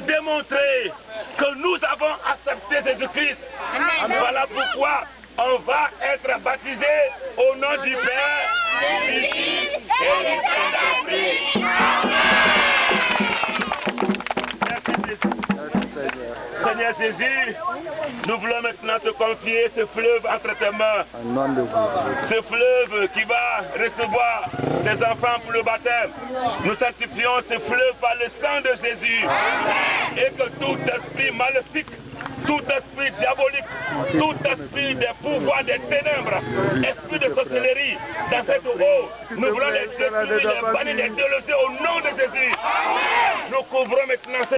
pour démontrer que nous avons accepté Jésus-Christ. Voilà pourquoi on va être baptisé au nom du Père, du Fils et du Saint-Esprit. Merci Jésus. Seigneur Jésus, nous voulons maintenant te confier ce fleuve entre tes mains. Ce fleuve qui va recevoir tes enfants pour le baptême. Nous sanctifions ce fleuve par le sang de Jésus. Et que tout esprit maléfique, tout esprit diabolique, tout esprit des pouvoirs des ténèbres, esprit de sorcellerie, dans cette eau, nous voulons les détruire, les bannir, les déloger au nom de Jésus. Nous couvrons maintenant